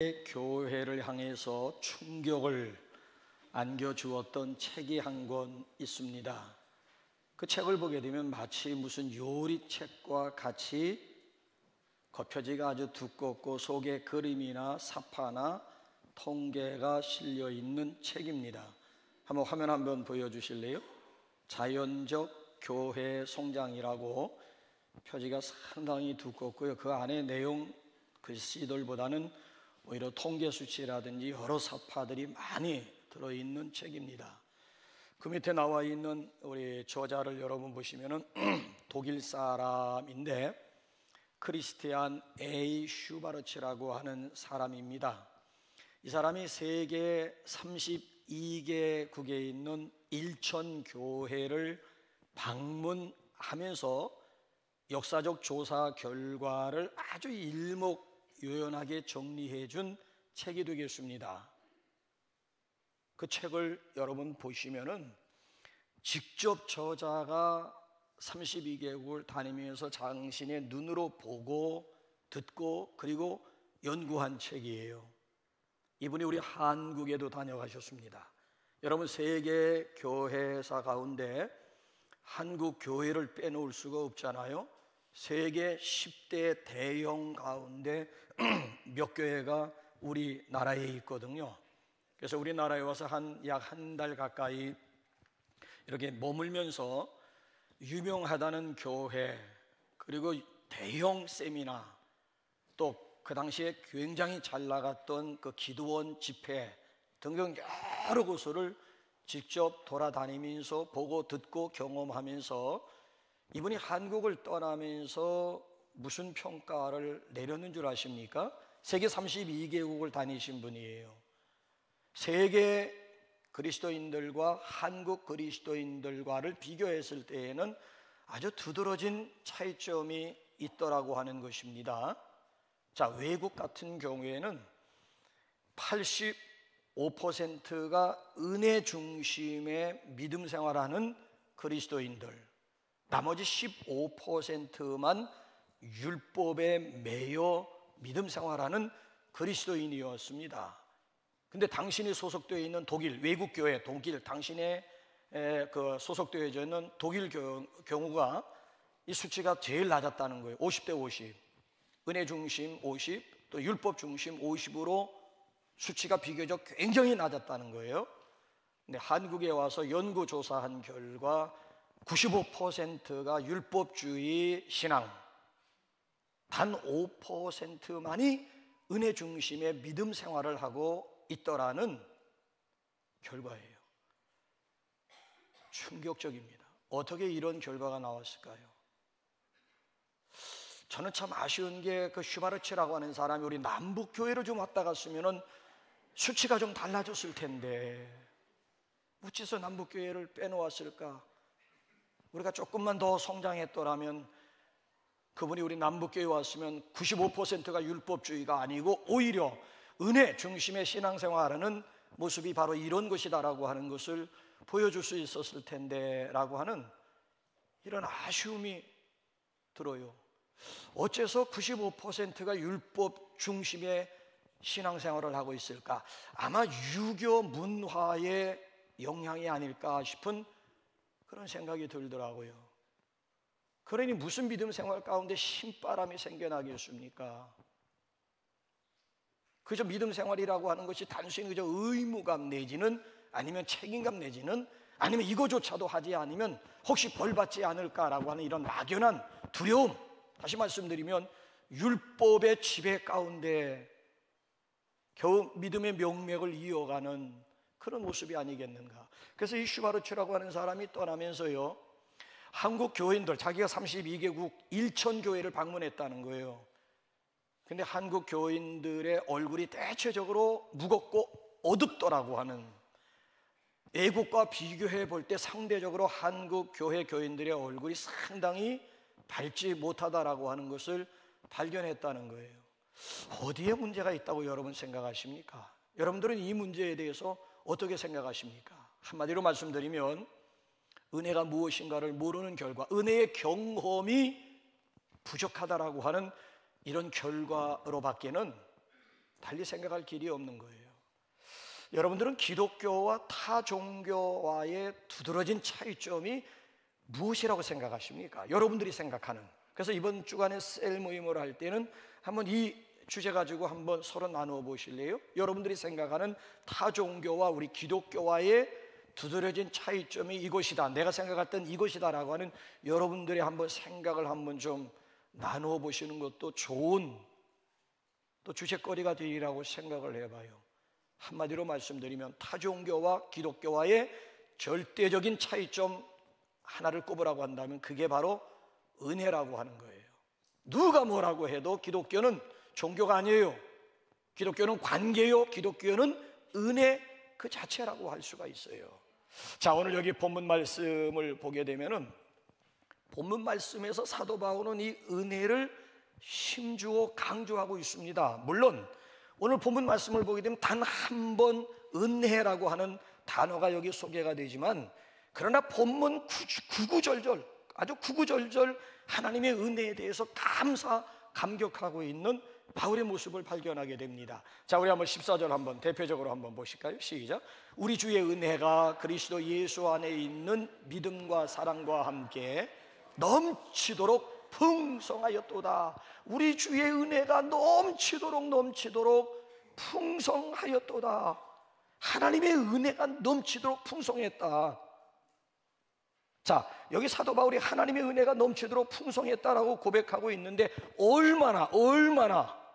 교회를 향해서 충격을 안겨주었던 책이 한 권 있습니다. 그 책을 보게 되면 마치 무슨 요리책과 같이 겉표지가 아주 두껍고 속에 그림이나 사파나 통계가 실려 있는 책입니다. 한번 화면 한번 보여주실래요? 자연적 교회 성장이라고 표지가 상당히 두껍고요. 그 안에 내용 글씨들보다는 오히려 통계 수치라든지 여러 사파들이 많이 들어있는 책입니다. 그 밑에 나와 있는 우리 저자를 여러분 보시면은 독일 사람인데 크리스티안 A. 슈바르츠라고 하는 사람입니다. 이 사람이 세계 32개국에 있는 1000교회를 방문하면서 역사적 조사 결과를 아주 일목요연하게 정리해 준 책이 되겠습니다. 그 책을 여러분 보시면은 직접 저자가 32개국을 다니면서 당신의 눈으로 보고 듣고 그리고 연구한 책이에요. 이분이 우리 한국에도 다녀가셨습니다. 여러분, 세계 교회사 가운데 한국 교회를 빼놓을 수가 없잖아요. 세계 10대 대형 가운데 몇 교회가 우리나라에 있거든요. 그래서 우리나라에 와서 약 한 달 가까이 이렇게 머물면서 유명하다는 교회, 그리고 대형 세미나, 또 그 당시에 굉장히 잘 나갔던 그 기도원 집회 등등 여러 곳을 직접 돌아다니면서 보고 듣고 경험하면서 이분이 한국을 떠나면서 무슨 평가를 내렸는 줄 아십니까? 세계 32개국을 다니신 분이에요. 세계 그리스도인들과 한국 그리스도인들과를 비교했을 때에는 아주 두드러진 차이점이 있더라고 하는 것입니다. 자, 외국 같은 경우에는 85%가 은혜 중심의 믿음 생활하는 그리스도인들, 나머지 15%만 율법에 매여 믿음 생활하는 그리스도인이었습니다. 근데 당신이 소속되어 있는 독일 외국 교회, 독일 당신의 그 소속되어 있는 독일 경우가 이 수치가 제일 낮았다는 거예요. 50대 50, 은혜 중심 50, 또 율법 중심 50으로 수치가 비교적 굉장히 낮았다는 거예요. 근데 한국에 와서 연구조사한 결과 95%가 율법주의 신앙, 단 5%만이 은혜 중심의 믿음 생활을 하고 있더라는 결과예요. 충격적입니다. 어떻게 이런 결과가 나왔을까요? 저는 참 아쉬운 게 그 슈바르츠라고 하는 사람이 우리 남북교회로 좀 왔다 갔으면은 수치가 좀 달라졌을 텐데 어째서 남북교회를 빼놓았을까? 우리가 조금만 더 성장했더라면 그분이 우리 남북교회에 왔으면 95%가 율법주의가 아니고 오히려 은혜 중심의 신앙생활하는 모습이 바로 이런 것이다라고 하는 것을 보여줄 수 있었을 텐데 라고 하는 이런 아쉬움이 들어요. 어째서 95%가 율법 중심의 신앙생활을 하고 있을까? 아마 유교 문화의 영향이 아닐까 싶은 그런 생각이 들더라고요. 그러니 무슨 믿음 생활 가운데 신바람이 생겨나겠습니까? 그저 믿음 생활이라고 하는 것이 단순히 그저 의무감 내지는 아니면 책임감 내지는 아니면 이거조차도 하지 않으면 혹시 벌 받지 않을까라고 하는 이런 막연한 두려움, 다시 말씀드리면 율법의 지배 가운데 겨우 믿음의 명맥을 이어가는 그런 모습이 아니겠는가. 그래서 이 슈바르츠라고 하는 사람이 떠나면서요, 한국 교인들, 자기가 32개국 1000교회를 방문했다는 거예요. 근데 한국 교인들의 얼굴이 대체적으로 무겁고 어둡더라고 하는, 외국과 비교해 볼 때 상대적으로 한국 교회 교인들의 얼굴이 상당히 밝지 못하다라고 하는 것을 발견했다는 거예요. 어디에 문제가 있다고 여러분 생각하십니까? 여러분들은 이 문제에 대해서 어떻게 생각하십니까? 한마디로 말씀드리면 은혜가 무엇인가를 모르는 결과, 은혜의 경험이 부족하다라고 하는 이런 결과로 밖에는 달리 생각할 길이 없는 거예요. 여러분들은 기독교와 타 종교와의 두드러진 차이점이 무엇이라고 생각하십니까? 여러분들이 생각하는. 그래서 이번 주간에 셀 모임을 할 때는 한번 이 주제 가지고 한번 서로 나누어 보실래요? 여러분들이 생각하는 타 종교와 우리 기독교와의 두드러진 차이점이 이것이다, 내가 생각할 땐 이것이다라고 하는 여러분들의 한번 생각을 한번 좀 나누어 보시는 것도 좋은 또 주제거리가 되리라고 생각을 해봐요. 한마디로 말씀드리면 타종교와 기독교와의 절대적인 차이점 하나를 꼽으라고 한다면 그게 바로 은혜라고 하는 거예요. 누가 뭐라고 해도 기독교는 종교가 아니에요. 기독교는 관계요, 기독교는 은혜 그 자체라고 할 수가 있어요. 자, 오늘 여기 본문 말씀을 보게 되면은 본문 말씀에서 사도 바울은 이 은혜를 힘주어 강조하고 있습니다. 물론 오늘 본문 말씀을 보게 되면 단 한 번 은혜라고 하는 단어가 여기 소개가 되지만, 그러나 본문 구구절절, 아주 구구절절 하나님의 은혜에 대해서 감격하고 있는 바울의 모습을 발견하게 됩니다. 자, 우리 한번 14절 한번 대표적으로 한번 보실까요? 시작. 우리 주의 은혜가 그리스도 예수 안에 있는 믿음과 사랑과 함께 넘치도록 풍성하였도다. 우리 주의 은혜가 넘치도록 풍성하였도다. 하나님의 은혜가 넘치도록 풍성했다. 자, 여기 사도 바울이 하나님의 은혜가 넘치도록 풍성했다라고 고백하고 있는데 얼마나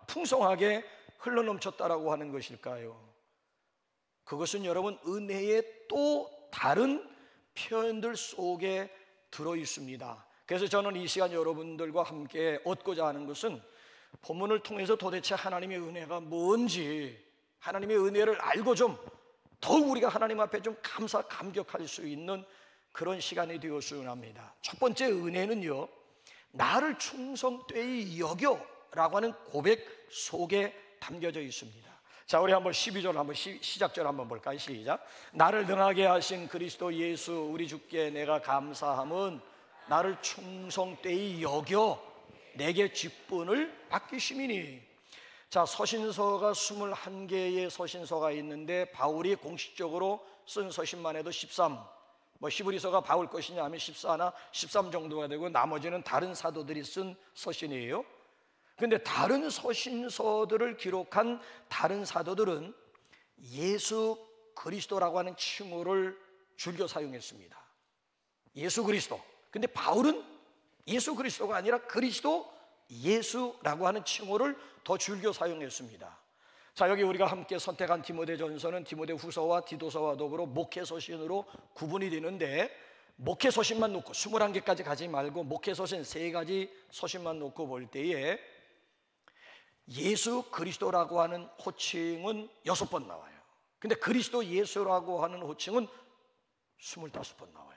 풍성하게 흘러넘쳤다라고 하는 것일까요? 그것은 여러분 은혜의 또 다른 표현들 속에 들어 있습니다. 그래서 저는 이 시간 여러분들과 함께 얻고자 하는 것은 본문을 통해서 도대체 하나님의 은혜가 뭔지, 하나님의 은혜를 알고 좀 더욱 우리가 하나님 앞에 좀 감격할 수 있는 그런 시간이 되었으면 합니다. 첫 번째 은혜는요, 나를 충성되이 여겨라고 하는 고백 속에 담겨져 있습니다. 자, 우리 한번 12절 한번 시작절 한번 볼까요? 시작. 나를 능하게 하신 그리스도 예수 우리 주께 내가 감사함은 나를 충성되이 여겨 내게 직분을 맡기심이니. 자, 서신서가 21개의 서신서가 있는데 바울이 공식적으로 쓴 서신만 해도 13, 히브리서가 바울 것이냐 하면 14나 13 정도가 되고 나머지는 다른 사도들이 쓴 서신이에요. 그런데 다른 서신서들을 기록한 다른 사도들은 예수 그리스도라고 하는 칭호를 즐겨 사용했습니다. 예수 그리스도. 근데 바울은 예수 그리스도가 아니라 그리스도 예수라고 하는 칭호를 더 즐겨 사용했습니다. 자, 여기 우리가 함께 선택한 디모데전서는 디모데후서와 디도서와 더불어 목회서신으로 구분이 되는데, 목회서신만 놓고 21개까지 가지 말고 목회서신 3가지 서신만 놓고 볼 때에 예수 그리스도라고 하는 호칭은 6번 나와요. 근데 그리스도 예수라고 하는 호칭은 25번 나와요.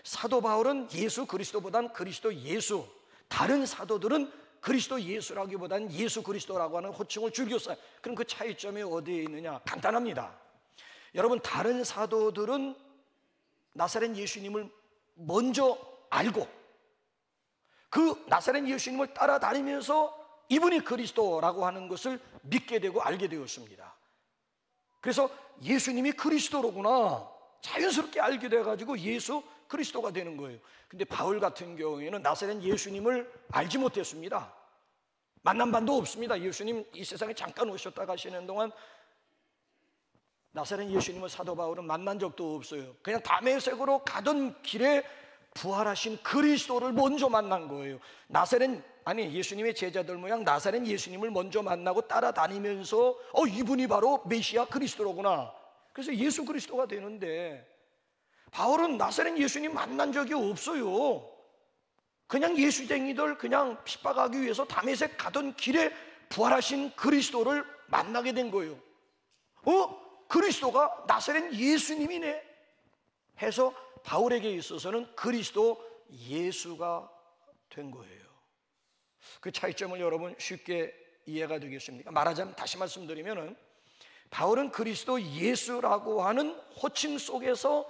사도 바울은 예수 그리스도보단 그리스도 예수, 다른 사도들은 그리스도 예수라기보다는 예수 그리스도라고 하는 호칭을 즐겨 써요. 그럼 그 차이점이 어디에 있느냐? 간단합니다. 여러분, 다른 사도들은 나사렛 예수님을 먼저 알고 그 나사렛 예수님을 따라다니면서 이분이 그리스도라고 하는 것을 믿게 되고 알게 되었습니다. 그래서 예수님이 그리스도로구나 자연스럽게 알게 돼가지고 예수 그리스도가 되는 거예요. 근데 바울 같은 경우에는 나사렛 예수님을 알지 못했습니다. 만난 바도 없습니다. 예수님 이 세상에 잠깐 오셨다 가시는 동안 나사렛 예수님을 사도 바울은 만난 적도 없어요. 그냥 다메섹으로 가던 길에 부활하신 그리스도를 먼저 만난 거예요. 예수님의 제자들 모양 나사렛 예수님을 먼저 만나고 따라다니면서 이분이 바로 메시아 그리스도로구나. 그래서 예수 그리스도가 되는데, 바울은 나사렛 예수님 만난 적이 없어요. 그냥 예수쟁이들 그냥 핍박하기 위해서 다메섹 가던 길에 부활하신 그리스도를 만나게 된 거예요. 그리스도가 나사렛 예수님이네 해서 바울에게 있어서는 그리스도 예수가 된 거예요. 그 차이점을 여러분 쉽게 이해가 되겠습니까? 말하자면, 다시 말씀드리면은 바울은 그리스도 예수라고 하는 호칭 속에서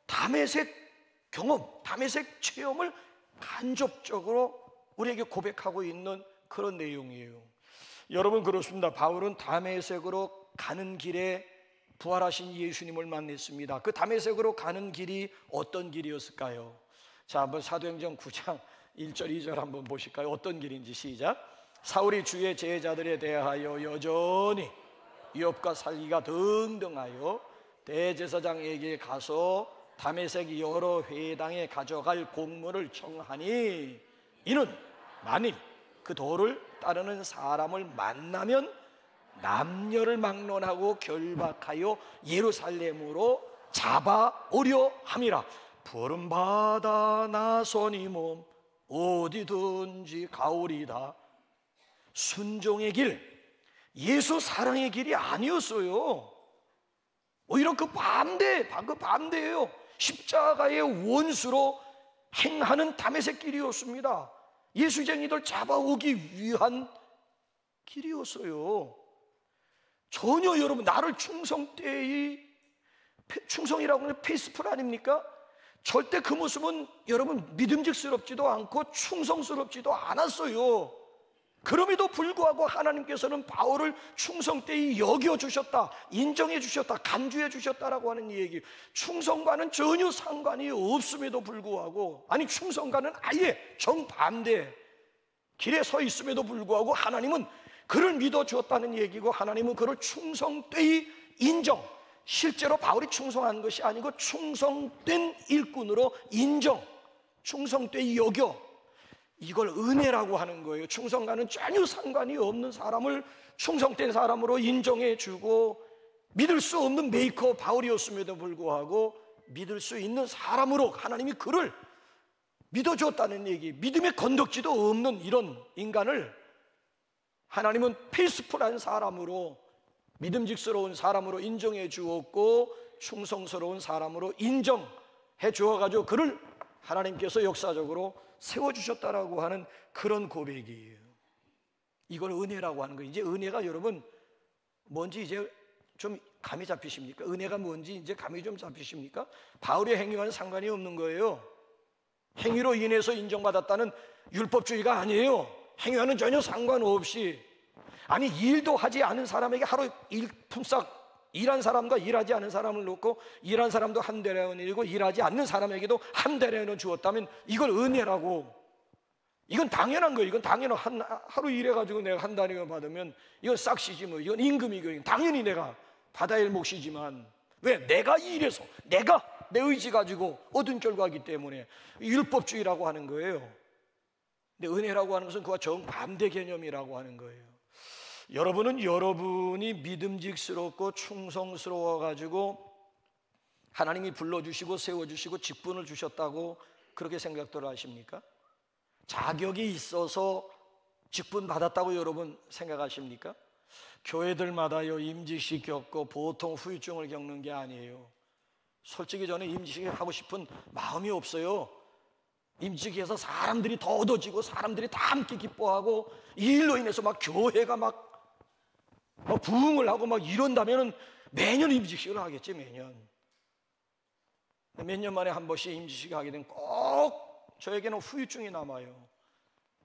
다메섹 경험, 다메섹 체험을 간접적으로 우리에게 고백하고 있는 그런 내용이에요. 여러분, 그렇습니다. 바울은 다메섹으로 가는 길에 부활하신 예수님을 만났습니다. 그 다메섹으로 가는 길이 어떤 길이었을까요? 자, 한번 사도행전 9장 1절 2절 한번 보실까요? 어떤 길인지. 시작. 사울이 주의 제자들에 대하여 여전히 위협과 살기가 등등하여 대제사장에게 가서 다메섹 여러 회당에 가져갈 공문을 청하니, 이는 만일 그 도를 따르는 사람을 만나면 남녀를 막론하고 결박하여 예루살렘으로 잡아오려 함이라. 푸른 바다 나서니 몸 어디든지 가오리다. 순종의 길, 예수 사랑의 길이 아니었어요. 오히려 그 반대예요. 십자가의 원수로 행하는 다메섹 길이었습니다. 예수쟁이들 잡아오기 위한 길이었어요. 전혀, 여러분, 나를 충성이라고 하는 페이스풀 아닙니까? 절대 그 모습은 여러분 믿음직스럽지도 않고 충성스럽지도 않았어요. 그럼에도 불구하고 하나님께서는 바울을 충성되이 여겨주셨다, 인정해주셨다, 간주해주셨다라고 하는 얘기. 충성과는 전혀 상관이 없음에도 불구하고, 아니 충성과는 아예 정반대 길에 서 있음에도 불구하고 하나님은 그를 믿어주었다는 얘기고, 하나님은 그를 충성되이 인정, 실제로 바울이 충성한 것이 아니고 충성된 일꾼으로 인정, 충성되이 여겨, 이걸 은혜라고 하는 거예요. 충성과는 전혀 상관이 없는 사람을 충성된 사람으로 인정해주고, 믿을 수 없는 메이커 바울이었음에도 불구하고 믿을 수 있는 사람으로 하나님이 그를 믿어주었다는 얘기. 믿음의 건덕지도 없는 이런 인간을 하나님은 피스풀한 사람으로, 믿음직스러운 사람으로 인정해 주었고, 충성스러운 사람으로 인정해 주어가지고 그를 하나님께서 역사적으로 세워주셨다라고 하는 그런 고백이에요. 이걸 은혜라고 하는 거예요. 이제 은혜가 여러분 뭔지 이제 좀 감이 잡히십니까? 은혜가 뭔지 이제 감이 좀 잡히십니까? 바울의 행위와는 상관이 없는 거예요. 행위로 인해서 인정받았다는 율법주의가 아니에요. 행위와는 전혀 상관없이, 아니 일도 하지 않은 사람에게 하루 품삯, 일한 사람과 일하지 않은 사람을 놓고 일한 사람도 한 데나리온이고 일하지 않는 사람에게도 한 데나리온 주었다면 이걸 은혜라고, 이건 당연한 거예요. 이건 당연한, 하루 일해가지고 내가 한 데나리온 받으면 이건 싹시지 뭐, 이건 임금이고 당연히 내가 받아야 할 몫이지만, 왜? 내가 일해서, 내가 내 의지 가지고 얻은 결과이기 때문에 율법주의라고 하는 거예요. 근데 은혜라고 하는 것은 그와 정반대 개념이라고 하는 거예요. 여러분은 여러분이 믿음직스럽고 충성스러워 가지고 하나님이 불러주시고 세워주시고 직분을 주셨다고 그렇게 생각들 하십니까? 자격이 있어서 직분 받았다고 여러분 생각하십니까? 교회들마다요 임직식 겪고 보통 후유증을 겪는 게 아니에요. 솔직히 저는 임직식 하고 싶은 마음이 없어요. 임직해서 사람들이 더 얻어지고 사람들이 다 함께 기뻐하고 이 일로 인해서 막 교회가 막 부흥을 하고 막 이런다면 매년 임직식을 하겠지. 매년 몇 년 만에 한 번씩 임직식을 하게 되면 꼭 저에게는 후유증이 남아요.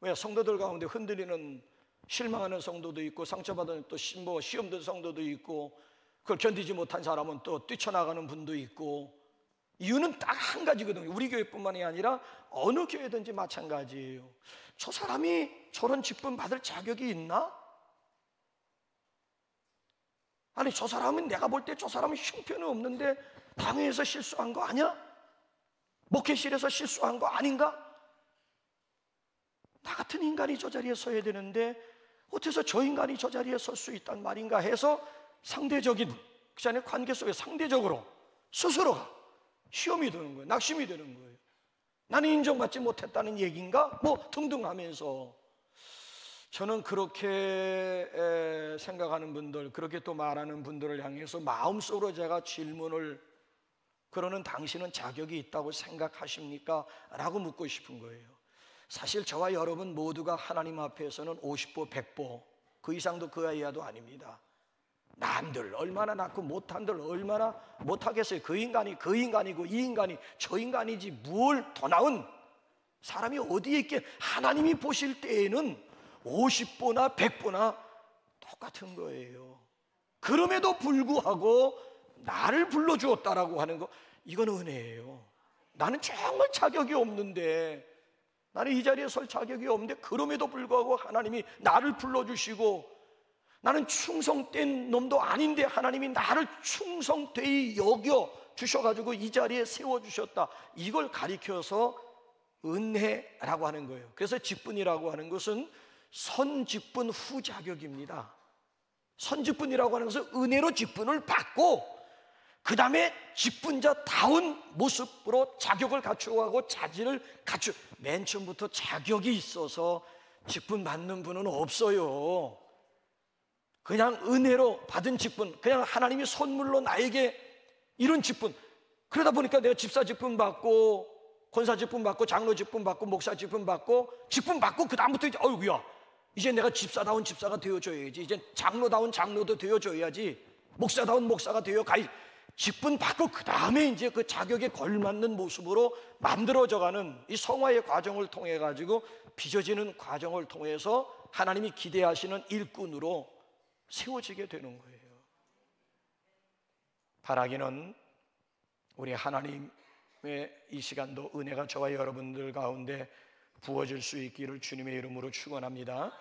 왜? 성도들 가운데 흔들리는, 실망하는 성도도 있고 상처받은 또 시험 든 성도도 있고, 그걸 견디지 못한 사람은 또 뛰쳐나가는 분도 있고. 이유는 딱 한 가지거든요. 우리 교회뿐만이 아니라 어느 교회든지 마찬가지예요. 저 사람이 저런 직분 받을 자격이 있나? 아니 저 사람은, 내가 볼 때 저 사람은 형편이 없는데 당회에서 실수한 거 아니야? 목회실에서 실수한 거 아닌가? 나 같은 인간이 저 자리에 서야 되는데 어째서 저 인간이 저 자리에 설 수 있단 말인가 해서 상대적인, 그 안에 관계 속에 상대적으로 스스로가 시험이 되는 거예요. 낙심이 되는 거예요. 나는 인정받지 못했다는 얘기인가? 뭐 등등 하면서, 저는 그렇게 생각하는 분들, 그렇게 또 말하는 분들을 향해서 마음속으로 제가 질문을, 그러는 당신은 자격이 있다고 생각하십니까? 라고 묻고 싶은 거예요. 사실 저와 여러분 모두가 하나님 앞에서는 50보 100보 그 이상도 그 이하도 아닙니다. 남들 얼마나 낫고 못한들 얼마나 못하겠어요. 그 인간이 그 인간이고 이 인간이 저 인간이지 뭘 더 나은 사람이 어디에 있게. 하나님이 보실 때에는 50보나 100보나 똑같은 거예요. 그럼에도 불구하고 나를 불러주었다라고 하는 거, 이건 은혜예요. 나는 정말 자격이 없는데, 나는 이 자리에 설 자격이 없는데 그럼에도 불구하고 하나님이 나를 불러주시고, 나는 충성된 놈도 아닌데 하나님이 나를 충성되이 여겨 주셔가지고 이 자리에 세워주셨다. 이걸 가리켜서 은혜라고 하는 거예요. 그래서 직분이라고 하는 것은 선직분 후자격입니다. 선직분이라고 하는 것은 은혜로 직분을 받고 그 다음에 직분자다운 모습으로 자격을 갖추고 자질을 갖추. 맨 처음부터 자격이 있어서 직분 받는 분은 없어요. 그냥 은혜로 받은 직분, 그냥 하나님이 선물로 나에게 이런 직분, 그러다 보니까 내가 집사 직분 받고 권사 직분 받고 장로 직분 받고 목사 직분 받고 그 다음부터 이제 어이구야, 이제 내가 집사다운 집사가 되어줘야지, 이제 장로다운 장로도 되어줘야지, 목사다운 목사가 되어 가야지. 직분 받고 그 다음에 이제 그 자격에 걸맞는 모습으로 만들어져가는 이 성화의 과정을 통해 가지고 빚어지는 과정을 통해서 하나님이 기대하시는 일꾼으로 세워지게 되는 거예요. 바라기는 우리 하나님의 이 시간도 은혜가 저와 여러분들 가운데 부어질 수 있기를 주님의 이름으로 축원합니다.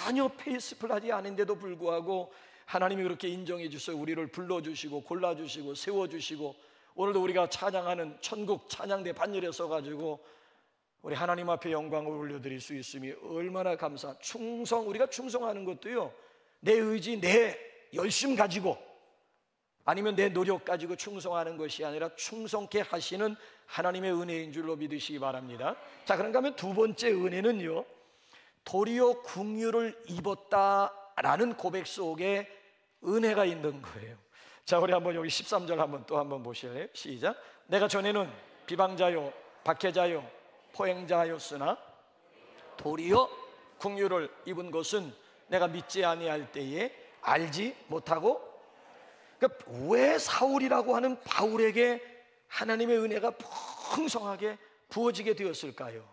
전혀 페이스풀하지 않은데도 불구하고 하나님이 그렇게 인정해 주셔서 우리를 불러주시고 골라주시고 세워주시고, 오늘도 우리가 찬양하는 천국 찬양대 반열에 서가지고 우리 하나님 앞에 영광을 올려드릴 수 있음이 얼마나 감사. 우리가 충성하는 것도요, 내 의지, 내 열심 가지고 아니면 내 노력 가지고 충성하는 것이 아니라 충성케 하시는 하나님의 은혜인 줄로 믿으시기 바랍니다. 자, 그런가 하면 두 번째 은혜는요, 도리어 긍휼을 입었다라는 고백 속에 은혜가 있는 거예요. 자, 우리 한번 여기 13절 한번 보실래요? 시작. 내가 전에는 비방자요 박해자요 포행자였으나 도리어 긍휼을 입은 것은 내가 믿지 아니할 때에 알지 못하고. 그러니까 왜 사울이라고 하는 바울에게 하나님의 은혜가 풍성하게 부어지게 되었을까요?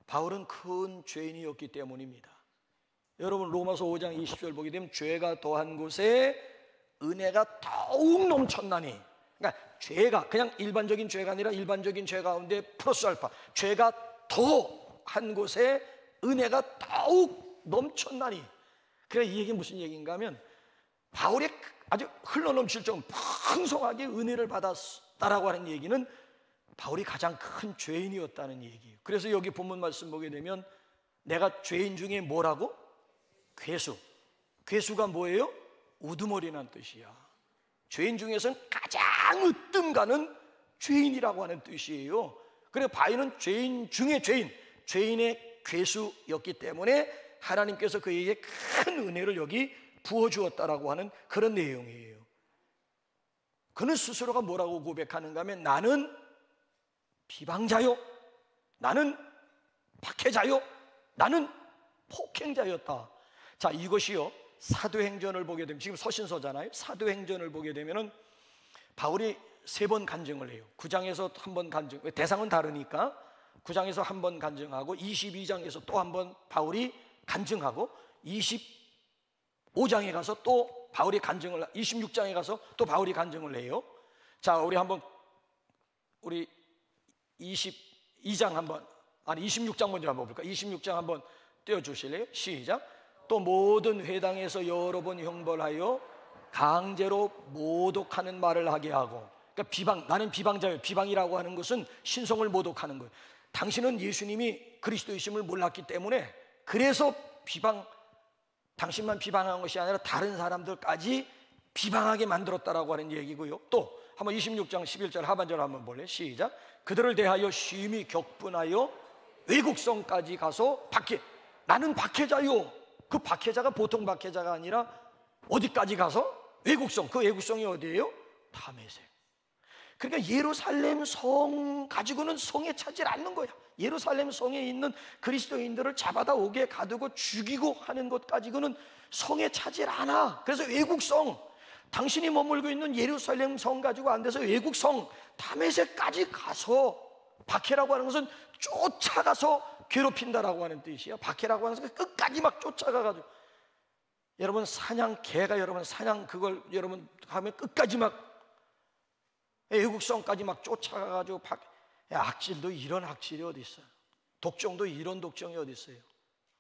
바울은 큰 죄인이었기 때문입니다. 여러분, 로마서 5장 20절 보게 되면 죄가 더한 곳에 은혜가 더욱 넘쳤나니, 그러니까 죄가 그냥 일반적인 죄가 아니라 일반적인 죄 가운데 플러스 알파, 죄가 더한 곳에 은혜가 더욱 넘쳤나니. 그러니까 이 얘기는 무슨 얘기인가 하면, 바울이 아주 흘러넘칠 정도로 풍성하게 은혜를 받았다라고 하는 얘기는 바울이 가장 큰 죄인이었다는 얘기예요. 그래서 여기 본문 말씀 보게 되면 내가 죄인 중에 뭐라고? 괴수가 뭐예요? 우두머리란 뜻이야. 죄인 중에서는 가장 으뜸 가는 죄인이라고 하는 뜻이에요. 그래서 바울은 죄인 중에 죄인의 괴수였기 때문에 하나님께서 그에게 큰 은혜를 여기 부어주었다라고 하는 그런 내용이에요. 그는 스스로가 뭐라고 고백하는가 하면, 나는 비방자요, 나는 박해자요, 나는 폭행자였다. 자, 이것이요, 사도행전을 보게 되면, 지금 서신서잖아요. 사도행전을 보게 되면은 바울이 3번 간증을 해요. 9장에서 한 번 간증, 대상은 다르니까 9장에서 한 번 간증하고 22장에서 또 한 번 바울이 간증하고 25장에 가서 또 바울이 간증을, 26장에 가서 또 바울이 간증을 해요. 자, 우리 22장 한번, 26장 먼저 한번 볼까? 26장 한번 띄워주실래요? 시작. 또 모든 회당에서 여러 번 형벌하여 강제로 모독하는 말을 하게 하고. 그러니까 나는 비방자예요. 비방이라고 하는 것은 신성을 모독하는 거예요. 당신은 예수님이 그리스도이심을 몰랐기 때문에, 그래서 당신만 비방한 것이 아니라 다른 사람들까지 비방하게 만들었다라고 하는 얘기고요. 또 한번 26장 11절 하반절 한번 볼래요? 시작. 그들을 대하여 심히 격분하여 외국성까지 가서 나는 박해자요. 그 박해자가 보통 박해자가 아니라 어디까지 가서? 외국성. 그 외국성이 어디예요? 다메섹. 그러니까 예루살렘 성 가지고는 성에 차질 않는 거야. 예루살렘 성에 있는 그리스도인들을 잡아다 옥에 가두고 죽이고 하는 것 가지고는 성에 차질 않아. 그래서 외국성, 당신이 머물고 있는 예루살렘 성 가지고 안 돼서 외국성 다메섹까지 가서, 박해라고 하는 것은 쫓아가서 괴롭힌다라고 하는 뜻이야. 박해라고 하는 것은 끝까지 막 쫓아가가지고. 여러분 사냥개가 여러분 사냥 그걸 여러분 하면 끝까지 막 애국성까지 막 쫓아가가지고 악질도 이런 악질이 어디 있어요? 독종도 이런 독종이 어디 있어요?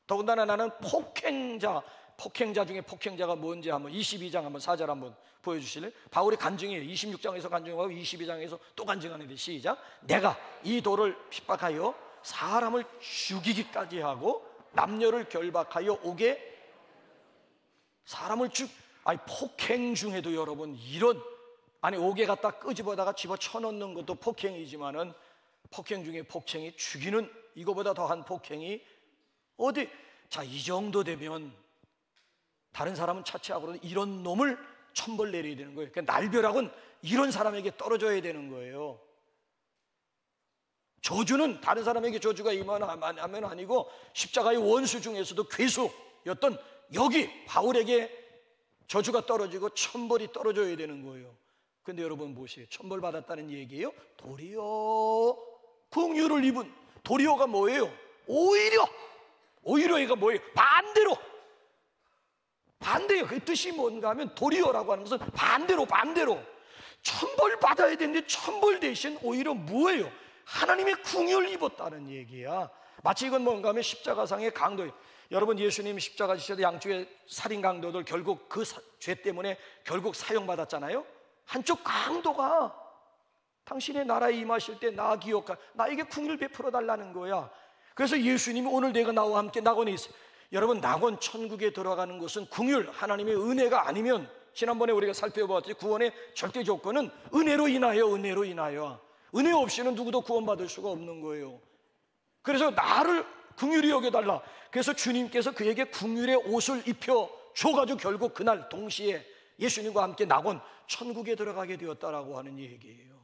더군다나 나는 폭행자 중에 폭행자가 뭔지 한번 22장 한번 4절 한번 보여주실래요? 바울이 간증이에요. 26장에서 간증하고 22장에서 또 간증하는데 시작. 내가 이 돌을 핍박하여 사람을 죽이기까지 하고 남녀를 결박하여 옥에 사람을 폭행 중에도 여러분 이런 옥에 갖다 끄집어다가 집어쳐넣는 것도 폭행이지만은 폭행 중에 폭행이 죽이는 이거보다 더한 폭행이 어디? 자, 이 정도 되면 다른 사람은 차치하고는 이런 놈을 천벌 내려야 되는 거예요. 그러니까 날벼락은 이런 사람에게 떨어져야 되는 거예요. 저주는 다른 사람에게 저주가 임하면 아니고 십자가의 원수 중에서도 괴수였던 여기 바울에게 저주가 떨어지고 천벌이 떨어져야 되는 거예요. 근데 여러분 보세요. 천벌 받았다는 얘기예요? 도리어 긍휼을 입은 도리어가 뭐예요? 오히려 얘가 뭐예요? 반대예요. 그 뜻이 뭔가 하면 도리어라고 하는 것은 반대로 천벌 받아야 되는데 천벌 대신 오히려 뭐예요? 하나님의 긍휼을 입었다는 얘기야. 마치 이건 뭔가 하면 십자가상의 강도예요. 여러분 예수님 십자가 지셔도 양쪽의 살인 강도들 결국 그 죄 때문에 결국 사형받았잖아요. 한쪽 강도가 당신의 나라에 임하실 때 나 기억하 나에게 긍휼을 베풀어 달라는 거야. 그래서 예수님이 오늘 내가 나와 함께 낙원에 있어요. 여러분 낙원 천국에 들어가는 것은 긍휼 하나님의 은혜가 아니면 지난번에 우리가 살펴봤듯이 구원의 절대 조건은 은혜로 인하여 은혜 없이는 누구도 구원받을 수가 없는 거예요. 그래서 나를 긍휼히 여겨달라. 그래서 주님께서 그에게 긍휼의 옷을 입혀 줘가지고 결국 그날 동시에 예수님과 함께 낙원 천국에 들어가게 되었다라고 하는 얘기예요.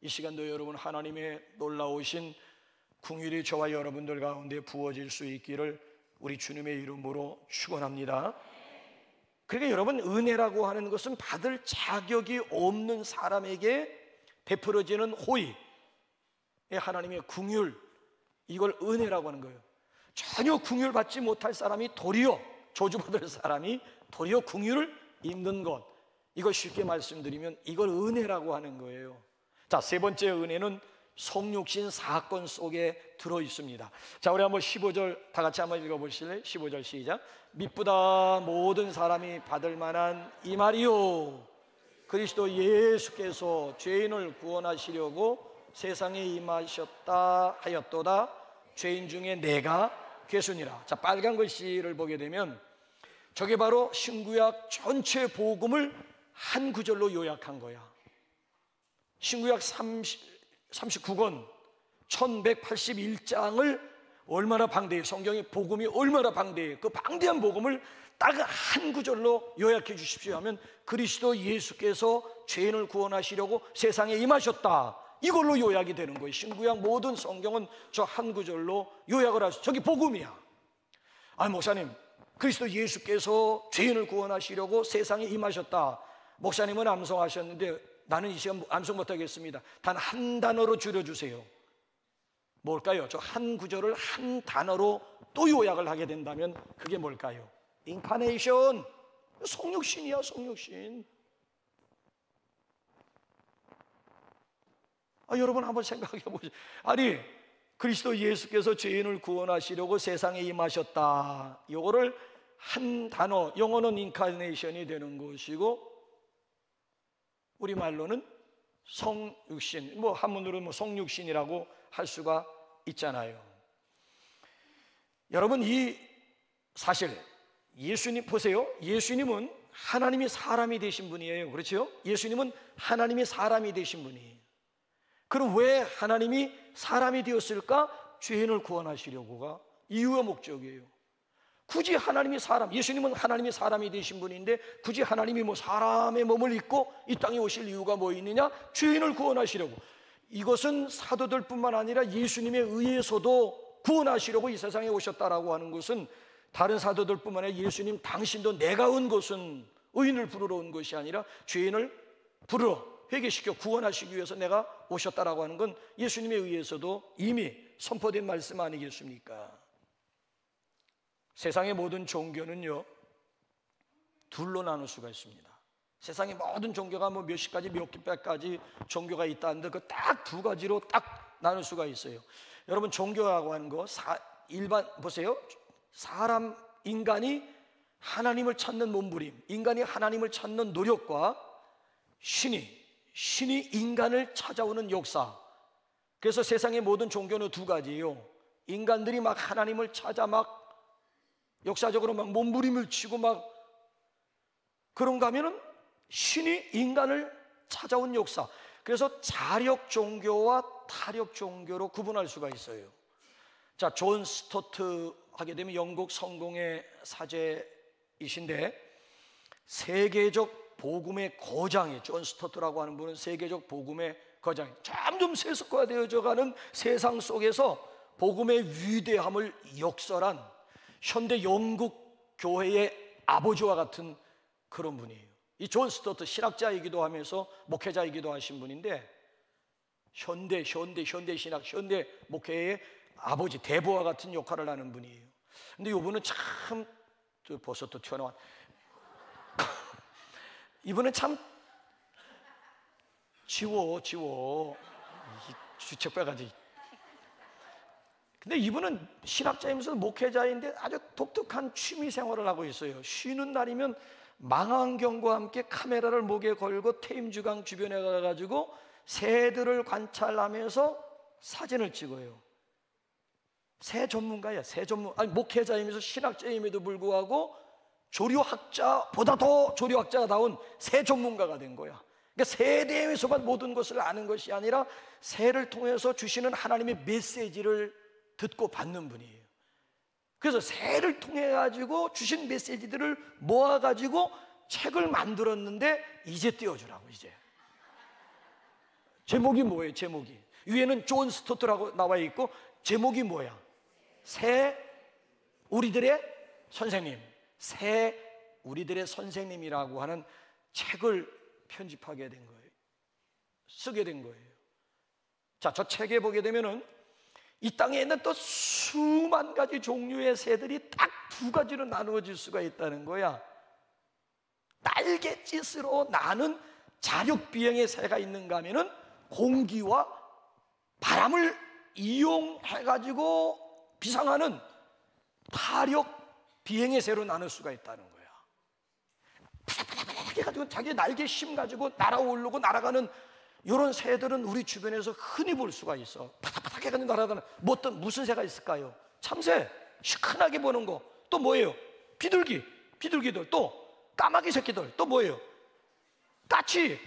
이 시간도 여러분 하나님의 놀라우신 긍휼이 저와 여러분들 가운데 부어질 수 있기를 우리 주님의 이름으로 축원합니다. 그러니까 여러분 은혜라고 하는 것은 받을 자격이 없는 사람에게 베풀어지는 호의, 하나님의 긍휼, 이걸 은혜라고 하는 거예요. 전혀 긍휼 받지 못할 사람이 도리어 저주받을 사람이 도리어 긍휼을 입는 것, 이걸 쉽게 말씀드리면 이걸 은혜라고 하는 거예요. 자, 세 번째 은혜는 성육신 사건 속에 들어 있습니다. 자, 우리 한번 15절 다 같이 한번 읽어보실래요? 15절 시작. 믿보다 모든 사람이 받을 만한 이 말이요 그리스도 예수께서 죄인을 구원하시려고 세상에 임하셨다 하였도다. 죄인 중에 내가 괴순이라. 자, 빨간 글씨를 보게 되면 저게 바로 신구약 전체 복음을 한 구절로 요약한 거야. 신구약 39권 1181장을 얼마나 방대해, 성경의 복음이 얼마나 방대해, 그 방대한 복음을 딱 한 구절로 요약해 주십시오 하면 그리스도 예수께서 죄인을 구원하시려고 세상에 임하셨다, 이걸로 요약이 되는 거예요. 신구약 모든 성경은 저 한 구절로 요약을 하셔. 저기 복음이야. 아, 목사님, 그리스도 예수께서 죄인을 구원하시려고 세상에 임하셨다. 목사님은 암송하셨는데 나는 이 시간 암송 못하겠습니다. 단 한 단어로 줄여주세요. 뭘까요? 저 한 구절을 한 단어로 또 요약을 하게 된다면 그게 뭘까요? 인카네이션, 성육신이야, 성육신. 여러분 한번 생각해 보세요. 아니, 그리스도 예수께서 죄인을 구원하시려고 세상에 임하셨다, 이거를 한 단어, 영어는 인카네이션이 되는 것이고 우리말로는 성육신, 한문으로는 성육신이라고 할 수가 있잖아요. 여러분, 이 사실 예수님 보세요. 예수님은 하나님이 사람이 되신 분이에요. 그렇죠? 예수님은 하나님이 사람이 되신 분이에요. 그럼 왜 하나님이 사람이 되었을까? 죄인을 구원하시려고가 이유와 목적이에요. 굳이 하나님이 예수님은 하나님이 사람이 되신 분인데 굳이 하나님이 사람의 몸을 입고 이 땅에 오실 이유가 뭐 있느냐? 죄인을 구원하시려고. 이것은 사도들뿐만 아니라 예수님에 의해서도 구원하시려고 이 세상에 오셨다라고 하는 것은 다른 사도들뿐만 아니라 예수님 당신도 내가 온 것은 의인을 부르러 온 것이 아니라 죄인을 부르러 회개시켜 구원하시기 위해서 내가 오셨다라고 하는 건 예수님에 의해서도 이미 선포된 말씀 아니겠습니까? 세상의 모든 종교는요, 둘로 나눌 수가 있습니다. 세상의 모든 종교가 뭐 몇십 가지 몇백 가지 종교가 있다는데 그 딱 두 가지로 딱 나눌 수가 있어요. 여러분, 종교라고 하는 거 일반 보세요. 사람 인간이 하나님을 찾는 몸부림, 인간이 하나님을 찾는 노력과 신이 인간을 찾아오는 역사. 그래서 세상의 모든 종교는 두 가지예요. 인간들이 막 하나님을 찾아 막 역사적으로 막 몸부림을 치고 막 그런가 하면은 신이 인간을 찾아온 역사. 그래서 자력 종교와 타력 종교로 구분할 수가 있어요. 자, 존 스토트 하게 되면 영국 성공의 사제이신데 세계적 복음의 거장이 존 스토트라고 하는 분은 세계적 복음의 거장. 점점 세속화되어져가는 세상 속에서 복음의 위대함을 역설한 현대 영국 교회의 아버지와 같은 그런 분이에요. 이 존 스토트 신학자이기도 하면서 목회자이기도 하신 분인데 현대 신학, 현대 목회의 아버지, 대부와 같은 역할을 하는 분이에요. 근데 이분은 참 벌써 또 튀어나와. 이분은 참 지워 주책 빼가지고. 근데 이분은 신학자이면서 목회자인데 아주 독특한 취미 생활을 하고 있어요. 쉬는 날이면 망원경과 함께 카메라를 목에 걸고 테임주강 주변에 가가지고 새들을 관찰하면서 사진을 찍어요. 새 전문가야, 목회자이면서 신학자임에도 불구하고 조류학자보다 더 조류학자다운 새 전문가가 된 거야. 그러니까 새에 대해서만 모든 것을 아는 것이 아니라 새를 통해서 주시는 하나님의 메시지를 듣고 받는 분이에요. 그래서 새를 통해 가지고 주신 메시지들을 모아 가지고 책을 만들었는데 이제 띄워주라고. 이제 제목이 뭐예요? 제목이 위에는 존 스토트라고 나와 있고 제목이 뭐야? 새 우리들의 선생님, 새 우리들의 선생님이라고 하는 책을 편집하게 된 거예요. 쓰게 된 거예요. 자, 저 책에 보게 되면은 이 땅에 있는 또 수만 가지 종류의 새들이 딱 두 가지로 나누어질 수가 있다는 거야. 날갯짓으로 나는 자력비행의 새가 있는가 하면은 공기와 바람을 이용해가지고 비상하는 타력 비행의 새로 나눌 수가 있다는 거야. 바닥바닥바닥 해가지고 자기 날개 심 가지고 날아오르고 날아가는 이런 새들은 우리 주변에서 흔히 볼 수가 있어. 바닥바닥 해가지고 날아가는 무슨 새가 있을까요? 참새, 시큰하게 보는 거. 또 뭐예요? 비둘기들. 또 까마귀 새끼들. 또 뭐예요? 까치.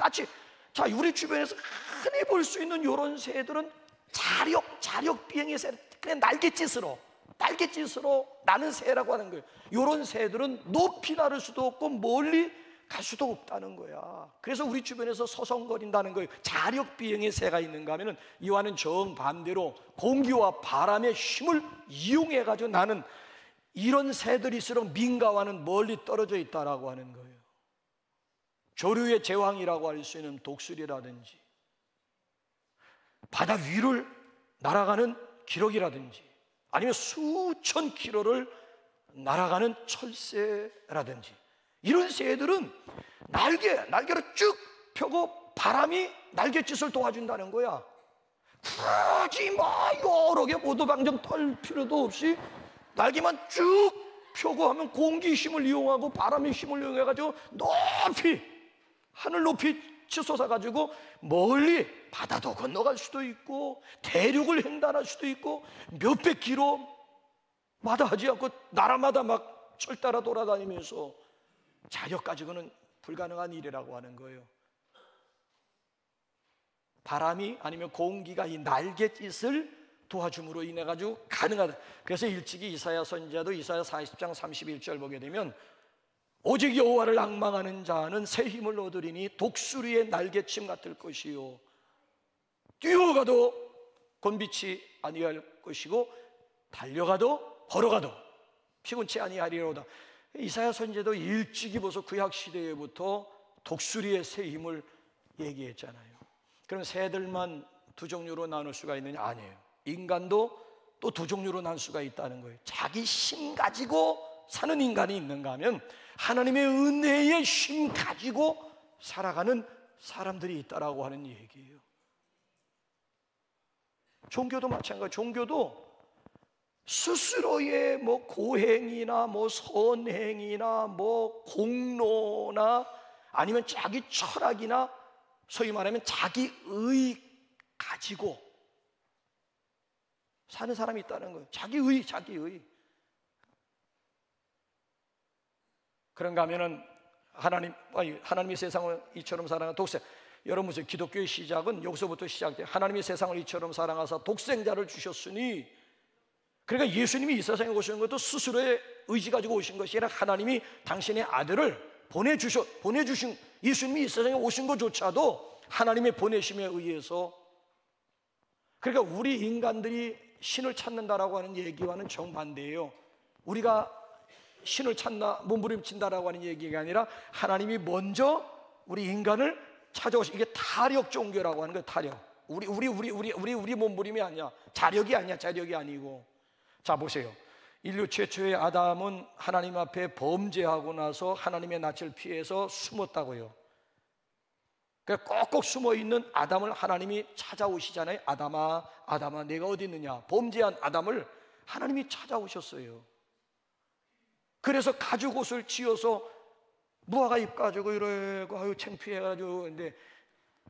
자, 우리 주변에서 흔히 볼 수 있는 이런 새들은 자력 비행의 새, 그냥 날갯짓으로 나는 새라고 하는 거예요. 이런 새들은 높이 나를 수도 없고 멀리 갈 수도 없다는 거야. 그래서 우리 주변에서 서성거린다는 거예요. 자력 비행의 새가 있는가 하면은 이와는 정반대로 공기와 바람의 힘을 이용해 가지고 나는 이런 새들일수록 민가와는 멀리 떨어져 있다라고 하는 거예요. 조류의 제왕이라고 할 수 있는 독수리라든지 바다 위를 날아가는 기러기라든지 아니면 수천 킬로를 날아가는 철새라든지 이런 새들은 날개를 쭉 펴고 바람이 날갯짓을 도와준다는 거야. 굳이 여러 개 오도방정 떨 필요도 없이 날개만 쭉 펴고 하면 공기 힘을 이용하고 바람의 힘을 이용해가지고 하늘 높이 치솟아가지고 멀리 바다도 건너갈 수도 있고 대륙을 횡단할 수도 있고 몇백 킬로마다 하지 않고 나라마다 막 철 따라 돌아다니면서 자력 가지고는 불가능한 일이라고 하는 거예요. 바람이 아니면 공기가 이 날갯짓을 도와줌으로 인해 가지고 가능하다. 그래서 일찍이 이사야 선지자도 이사야 40장 31절 보게 되면 오직 여호와를 앙망하는 자는 새 힘을 얻으리니 독수리의 날개침 같을 것이요 뛰어가도 곤비치 아니할 것이고 달려가도 걸어가도 피곤치 아니하리로다. 이사야 선지자도 일찍이 벌써 구약 시대에부터 독수리의 새 힘을 얘기했잖아요. 그럼 새들만 두 종류로 나눌 수가 있느냐? 아니에요. 인간도 또 두 종류로 나눌 수가 있다는 거예요. 자기 힘 가지고 사는 인간이 있는가 하면 하나님의 은혜의 힘 가지고 살아가는 사람들이 있다라고 하는 얘기예요. 종교도 마찬가지. 종교도 스스로의 뭐 고행이나 뭐 선행이나 뭐 공로나 아니면 자기 철학이나 소위 말하면 자기의 가지고 사는 사람이 있다는 거예요. 자기의. 그런가 하면은 하나님이 세상을 이처럼 사랑한 독생. 여러분 보세요. 기독교의 시작은 여기서부터 시작돼요. 하나님이 세상을 이처럼 사랑하사 독생자를 주셨으니, 그러니까 예수님이 이 세상에 오신 것도 스스로의 의지 가지고 오신 것이 아니라 하나님이 당신의 아들을 보내주신, 예수님이 이 세상에 오신 것조차도 하나님의 보내심에 의해서. 그러니까 우리 인간들이 신을 찾는다라고 하는 얘기와는 정반대예요. 우리가 신을 찾나 몸부림친다라고 하는 얘기가 아니라 하나님이 먼저 우리 인간을 찾아오시. 이게 타력 종교라고 하는 거예요. 타력. 우리 몸부림이 아니야. 자력이 아니고. 자 보세요. 인류 최초의 아담은 하나님 앞에 범죄하고 나서 하나님의 낯을 피해서 숨었다고요. 그러니까 꼭꼭 숨어있는 아담을 하나님이 찾아오시잖아요. 아담아 내가 어디 있느냐. 범죄한 아담을 하나님이 찾아오셨어요. 그래서 가죽옷을 지어서 무화과 잎 가지고 이러고 아유 창피해가지고, 근데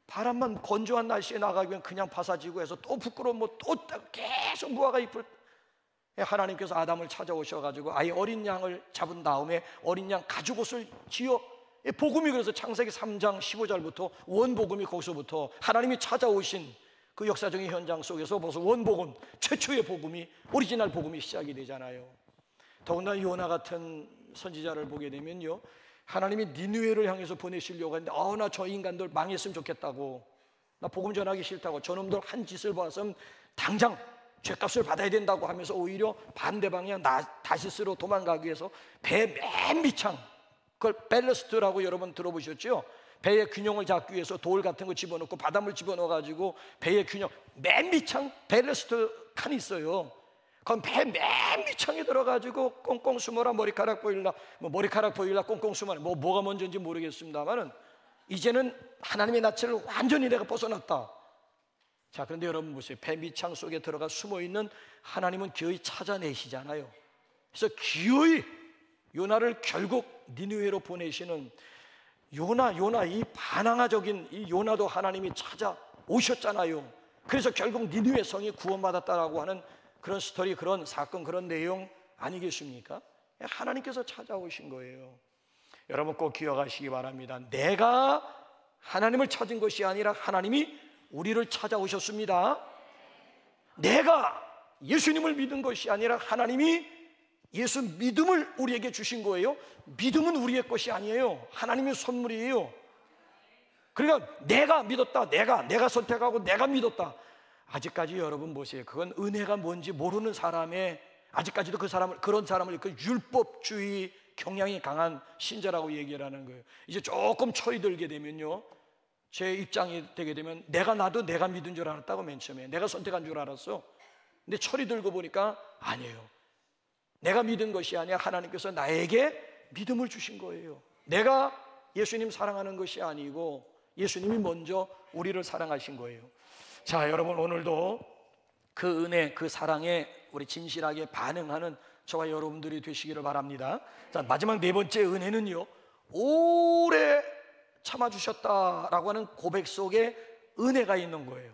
바람만 건조한 날씨에 나가면 그냥 바사지고 해서 또 부끄러운 또 계속 무화과 잎을. 하나님께서 아담을 찾아오셔가지고 아예 어린 양을 잡은 다음에 어린 양 가죽옷을 지어. 복음이 그래서 창세기 3장 15절부터 원복음이 거기서부터 하나님이 찾아오신 그 역사적인 현장 속에서 벌써 원복음, 최초의 복음이, 오리지널 복음이 시작이 되잖아요. 더군다나 요나 같은 선지자를 보게 되면요, 하나님이 니느웨를 향해서 보내시려고 했는데 나 저 인간들 망했으면 좋겠다고, 나 복음 전하기 싫다고, 저놈들 한 짓을 봐서는 당장 죄값을 받아야 된다고 하면서 오히려 반대 방향 다시스로 도망가기 위해서 배 맨 밑창, 그걸 벨러스트라고 여러분 들어보셨죠? 배의 균형을 잡기 위해서 돌 같은 거 집어넣고 바닷물 집어넣어가지고 배의 균형, 맨 밑창 벨러스트 칸이 있어요. 그럼 배 맨 밑창에 들어가지고 꽁꽁 숨어라, 머리카락 보일라, 머리카락 보일라, 꽁꽁 숨어라, 뭐가 먼저인지 모르겠습니다만은 이제는 하나님의 낯을 완전히 내가 벗어났다. 자, 그런데 여러분 보세요. 배 밑창 속에 들어가 숨어있는 하나님은 기어이 찾아내시잖아요. 그래서 기어이 요나를 결국 니느웨로 보내시는 요나 이 반항아적인 이 요나도 하나님이 찾아오셨잖아요. 그래서 결국 니느웨 성이 구원받았다라고 하는 그런 스토리, 그런 사건, 그런 내용 아니겠습니까? 하나님께서 찾아오신 거예요. 여러분 꼭 기억하시기 바랍니다. 내가 하나님을 찾은 것이 아니라 하나님이 우리를 찾아오셨습니다. 내가 예수님을 믿은 것이 아니라 하나님이 예수 믿음을 우리에게 주신 거예요. 믿음은 우리의 것이 아니에요. 하나님의 선물이에요. 그러니까 내가 믿었다, 내가 선택하고 내가 믿었다. 아직까지 여러분 보세요. 그건 은혜가 뭔지 모르는 사람의, 아직까지도 그런 사람을 그 율법주의 경향이 강한 신자라고 얘기를 하는 거예요. 이제 조금 철이 들게 되면요, 제 입장이 되게 되면 나도 내가 믿은 줄 알았다고. 맨 처음에 내가 선택한 줄 알았어. 근데 철이 들고 보니까 아니에요. 내가 믿은 것이 아니라 하나님께서 나에게 믿음을 주신 거예요. 내가 예수님 사랑하는 것이 아니고 예수님이 먼저 우리를 사랑하신 거예요. 자, 여러분 오늘도 그 은혜, 그 사랑에 우리 진실하게 반응하는 저와 여러분들이 되시기를 바랍니다. 자, 마지막 네 번째 은혜는요, 오래 참아주셨다라고 하는 고백 속에 은혜가 있는 거예요.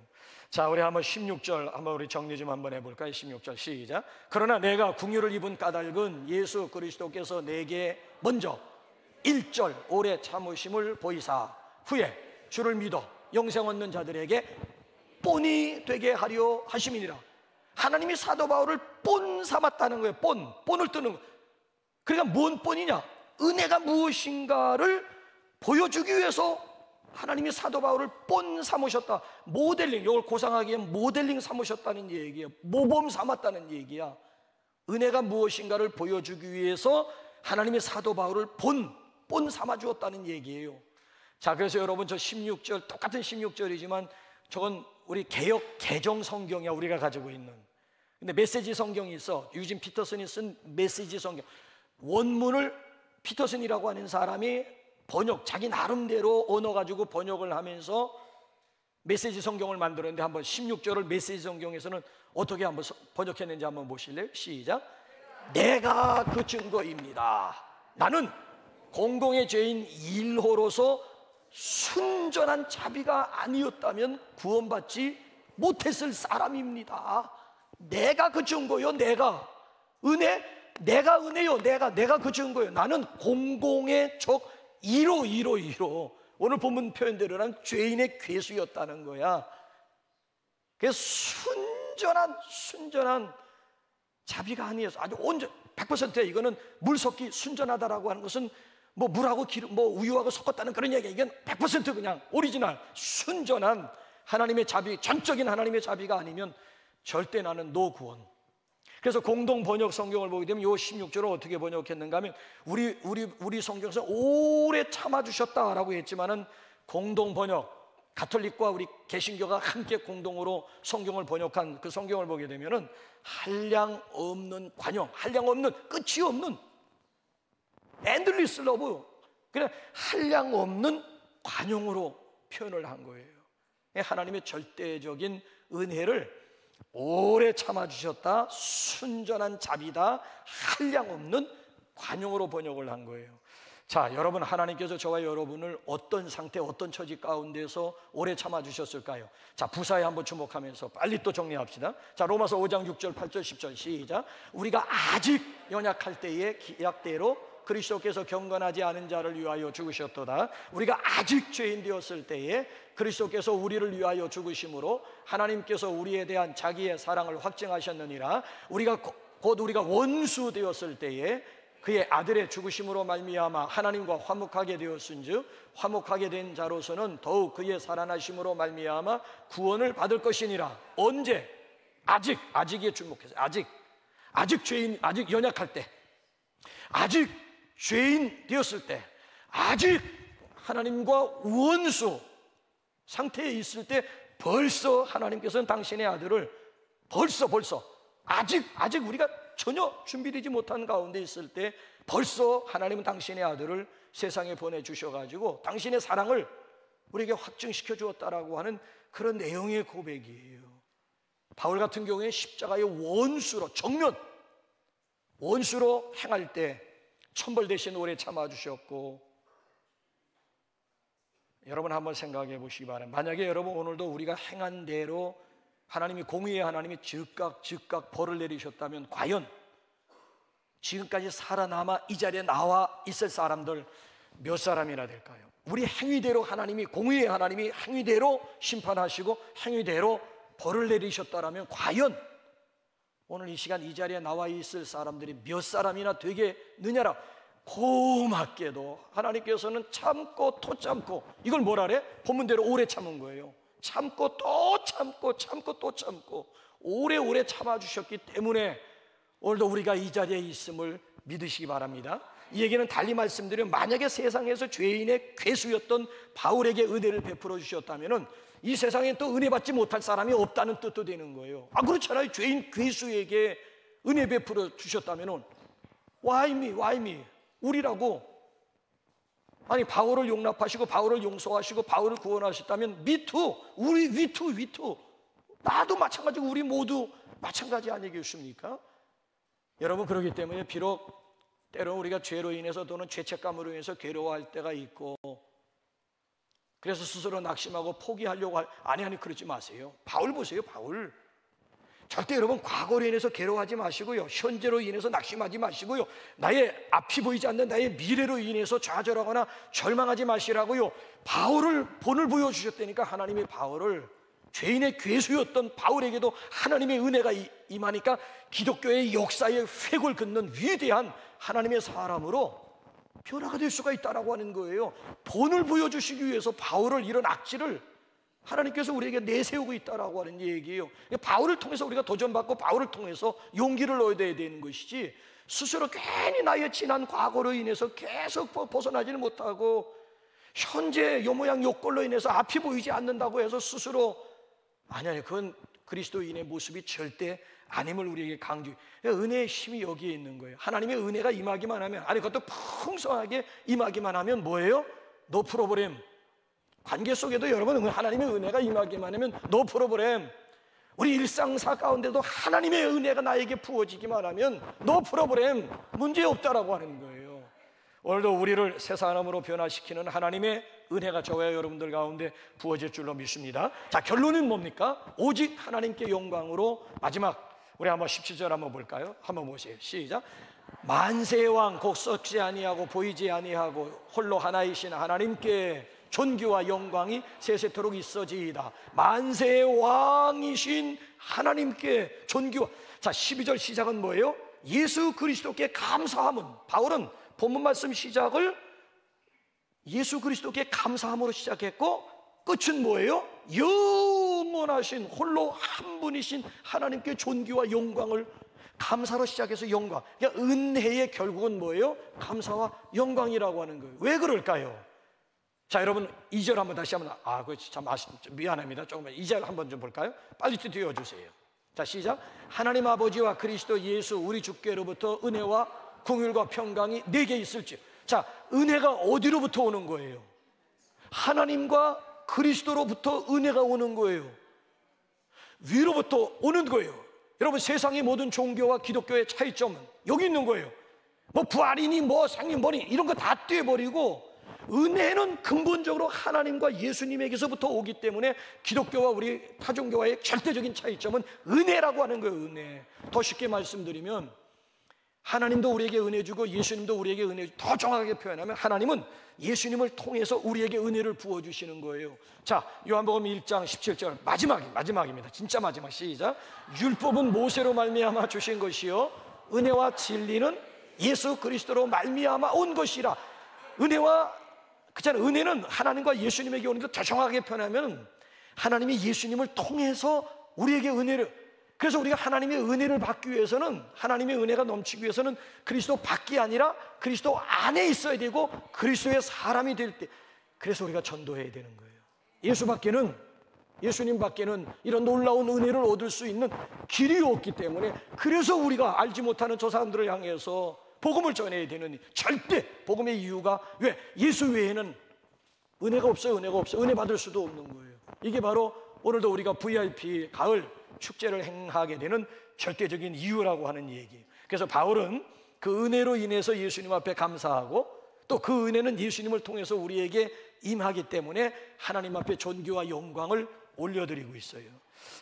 자, 우리 한번 16절 한번 우리 정리 좀 한번 해볼까요? 16절 시작. 그러나 내가 궁유를 입은 까닭은 예수 그리스도께서 내게 먼저 1절 오래 참으심을 보이사 후에 주를 믿어 영생 얻는 자들에게 본이 되게 하려 하심이니라. 하나님이 사도 바울을 본 삼았다는 거예요. 본을 뜨는 거예요. 그러니까 뭔 본이냐? 은혜가 무엇인가를 보여주기 위해서 하나님이 사도 바울을 본 삼으셨다. 모델링, 이걸 고상하게 모델링 삼으셨다는 얘기예요. 모범 삼았다는 얘기야. 은혜가 무엇인가를 보여주기 위해서 하나님이 사도 바울을 본 삼아 주었다는 얘기예요. 자, 그래서 여러분 저 16절 똑같은 16절이지만 저건 우리 개역 개정 성경이야. 우리가 가지고 있는. 근데 메시지 성경이 있어. 유진 피터슨이 쓴 메시지 성경. 원문을 피터슨이라고 하는 사람이 자기 나름대로 언어 가지고 번역을 하면서 메시지 성경을 만들었는데, 한번 16절을 메시지 성경에서는 어떻게 한번 번역했는지 한번 보실래요? 시작. 내가 그 증거입니다. 나는 공공의 죄인 1호로서 순전한 자비가 아니었다면 구원받지 못했을 사람입니다. 내가 그 증거요. 내가 은혜요. 내가 그 증거요. 나는 공공의 적 1호. 오늘 본문 표현대로는 죄인의 괴수였다는 거야. 그래서 순전한 자비가 아니었어. 아주 100%야. 이거는 물 섞기 순전하다라고 하는 것은 뭐 물하고 기름, 뭐 우유하고 섞었다는 그런 얘기야. 이건 100% 그냥 오리지널 순전한 하나님의 자비, 전적인 하나님의 자비가 아니면 절대 나는 노 구원. 그래서 공동 번역 성경을 보게 되면 요 16절을 어떻게 번역했는가 하면, 우리 성경에서 오래 참아주셨다라고 했지만은 공동 번역, 가톨릭과 우리 개신교가 함께 공동으로 성경을 번역한 그 성경을 보게 되면은 한량 없는 관용, 한량 없는, 끝이 없는 엔들리스 러브, 그냥 한량 없는 관용으로 표현을 한 거예요. 하나님의 절대적인 은혜를 오래 참아주셨다, 순전한 자비다, 한량 없는 관용으로 번역을 한 거예요. 자, 여러분, 하나님께서 저와 여러분을 어떤 상태, 어떤 처지 가운데서 오래 참아주셨을까요? 자, 부사에 한번 주목하면서 빨리 또 정리합시다. 자, 로마서 5장 6절 8절 10절 시작. 우리가 아직 연약할 때에 기약대로 그리스도께서 경건하지 않은 자를 위하여 죽으셨도다. 우리가 아직 죄인 되었을 때에 그리스도께서 우리를 위하여 죽으심으로 하나님께서 우리에 대한 자기의 사랑을 확증하셨느니라. 우리가 원수 되었을 때에 그의 아들의 죽으심으로 말미암아 하나님과 화목하게 되었은즉 화목하게 된 자로서는 더욱 그의 살아나심으로 말미암아 구원을 받을 것이니라. 언제? 아직에 주목해서 아직 죄인, 아직 연약할 때, 아직 죄인 되었을 때, 아직 하나님과 원수 상태에 있을 때 벌써 하나님께서는 당신의 아들을 벌써 아직 우리가 전혀 준비되지 못한 가운데 있을 때 벌써 하나님은 당신의 아들을 세상에 보내주셔가지고 당신의 사랑을 우리에게 확증시켜 주었다라고 하는 그런 내용의 고백이에요. 바울 같은 경우에 십자가의 원수로 행할 때 천벌 대신 오래 참아주셨고, 여러분 한번 생각해 보시기 바랍니다. 만약에 여러분 오늘도 우리가 행한 대로 하나님이, 공의의 하나님이 즉각 벌을 내리셨다면 과연 지금까지 살아남아 이 자리에 나와 있을 사람들 몇 사람이나 될까요? 우리 행위대로 하나님이, 공의의 하나님이 행위대로 심판하시고 행위대로 벌을 내리셨다라면 과연 오늘 이 시간 이 자리에 나와 있을 사람들이 몇 사람이나 되겠느냐라. 고맙게도 하나님께서는 참고 또 참고, 이걸 뭐라 그래? 본문대로 오래 참은 거예요. 참고 또 참고 오래 참아주셨기 때문에 오늘도 우리가 이 자리에 있음을 믿으시기 바랍니다. 이 얘기는 달리 말씀드리면, 만약에 세상에서 죄인의 괴수였던 바울에게 은혜를 베풀어 주셨다면 이 세상에 또 은혜 받지 못할 사람이 없다는 뜻도 되는 거예요. 그렇잖아요. 죄인 괴수에게 은혜 베풀어 주셨다면 why me? 우리라고. 아니, 바울을 용납하시고 바울을 용서하시고 바울을 구원하셨다면 me too, we too. 나도 마찬가지고 우리 모두 마찬가지 아니겠습니까? 여러분, 그렇기 때문에 비록 때로는 우리가 죄로 인해서 또는 죄책감으로 인해서 괴로워할 때가 있고, 그래서 스스로 낙심하고 포기하려고 아니 그러지 마세요. 바울 보세요. 바울 절대 여러분 과거로 인해서 괴로워하지 마시고요, 현재로 인해서 낙심하지 마시고요, 나의 앞이 보이지 않는 나의 미래로 인해서 좌절하거나 절망하지 마시라고요. 바울을 본을 보여주셨다니까. 하나님이 바울을, 죄인의 괴수였던 바울에게도 하나님의 은혜가 임하니까 기독교의 역사의 획을 긋는 위대한 하나님의 사람으로 변화가 될 수가 있다라고 하는 거예요. 본을 보여주시기 위해서 바울을, 이런 악질을 하나님께서 우리에게 내세우고 있다라고 하는 얘기예요. 바울을 통해서 우리가 도전받고 바울을 통해서 용기를 얻어야 되는 것이지, 스스로 괜히 나의 지난 과거로 인해서 계속 벗어나지는 못하고 현재 요 모양 요 꼴로 인해서 앞이 보이지 않는다고 해서 스스로, 아니 그건 그리스도인의 모습이 절대 아님을 우리에게 강조해. 은혜의 힘이 여기에 있는 거예요. 하나님의 은혜가 임하기만 하면, 아니 그것도 풍성하게 임하기만 하면 뭐예요? 노 프로브렘. 관계 속에도 여러분 하나님의 은혜가 임하기만 하면 노 프로브렘. 우리 일상사 가운데도 하나님의 은혜가 나에게 부어지기만 하면 노 프로브렘, 문제 없다라고 하는 거예요. 오늘도 우리를 새 사람으로 변화시키는 하나님의 은혜가 저와 여러분들 가운데 부어질 줄로 믿습니다. 자, 결론은 뭡니까? 오직 하나님께 영광으로. 마지막 우리 한번 17절 한번 볼까요? 한번 보세요. 시작. 만세의 왕 곧 썩지 아니하고 보이지 아니하고 홀로 하나이신 하나님께 존귀와 영광이 세세토록 있어지이다. 만세의 왕이신 하나님께 존귀와. 자, 12절 시작은 뭐예요? 예수 그리스도께 감사함은. 바울은 본문 말씀 시작을 예수 그리스도께 감사함으로 시작했고 끝은 뭐예요? 영원하신 홀로 한 분이신 하나님께 존귀와 영광을. 감사로 시작해서 영광. 그러니까 은혜의 결국은 뭐예요? 감사와 영광이라고 하는 거예요. 왜 그럴까요? 자, 여러분 2절 한번 다시 한번. 참 미안합니다. 조금만 2절 한번 좀 볼까요? 빨리 띄워주세요. 자, 시작. 하나님 아버지와 그리스도 예수 우리 주께로부터 은혜와 긍휼과 평강이 내게 있을지. 자, 은혜가 어디로부터 오는 거예요? 하나님과 그리스도로부터 은혜가 오는 거예요. 위로부터 오는 거예요. 여러분 세상의 모든 종교와 기독교의 차이점은 여기 있는 거예요. 뭐 부활이니 뭐 생님 뭐니 이런 거 다 떼버리고 은혜는 근본적으로 하나님과 예수님에게서부터 오기 때문에 기독교와 우리 타종교와의 절대적인 차이점은 은혜라고 하는 거예요. 은혜. 더 쉽게 말씀드리면 하나님도 우리에게 은혜 주고 예수님도 우리에게 은혜 주고, 더 정확하게 표현하면 하나님은 예수님을 통해서 우리에게 은혜를 부어주시는 거예요. 자, 요한복음 1장 17절 마지막입니다. 진짜 마지막. 시작. 율법은 모세로 말미암아 주신 것이요 은혜와 진리는 예수 그리스도로 말미암아 온 것이라. 은혜는 하나님과 예수님에게 오는 것. 더 정확하게 표현하면 하나님이 예수님을 통해서 우리에게 은혜를. 그래서 우리가 하나님의 은혜를 받기 위해서는, 하나님의 은혜가 넘치기 위해서는 그리스도 밖이 아니라 그리스도 안에 있어야 되고 그리스도의 사람이 될 때, 그래서 우리가 전도해야 되는 거예요. 예수님 밖에는 이런 놀라운 은혜를 얻을 수 있는 길이 없기 때문에, 그래서 우리가 알지 못하는 저 사람들을 향해서 복음을 전해야 되는, 절대 복음의 이유가 왜? 예수 외에는 은혜가 없어요. 은혜 받을 수도 없는 거예요. 이게 바로 오늘도 우리가 VIP 가을 축제를 행하게 되는 절대적인 이유라고 하는 얘기예요. 그래서 바울은 그 은혜로 인해서 예수님 앞에 감사하고, 또 그 은혜는 예수님을 통해서 우리에게 임하기 때문에 하나님 앞에 존귀와 영광을 올려드리고 있어요.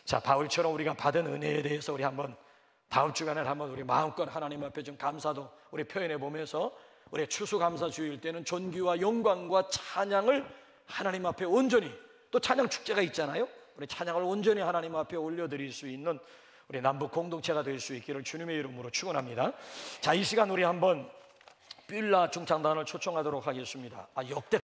자, 바울처럼 우리가 받은 은혜에 대해서 우리 한번 다음 주간에 한번 우리 마음껏 하나님 앞에 좀 감사도 우리 표현해 보면서, 우리 추수감사 주일 때는 존귀와 영광과 찬양을 하나님 앞에 온전히, 또 찬양 축제가 있잖아요. 우리 찬양을 온전히 하나님 앞에 올려드릴 수 있는 우리 남북 공동체가 될 수 있기를 주님의 이름으로 축원합니다. 자, 이 시간 우리 한번 뷸라 중창단을 초청하도록 하겠습니다. 역대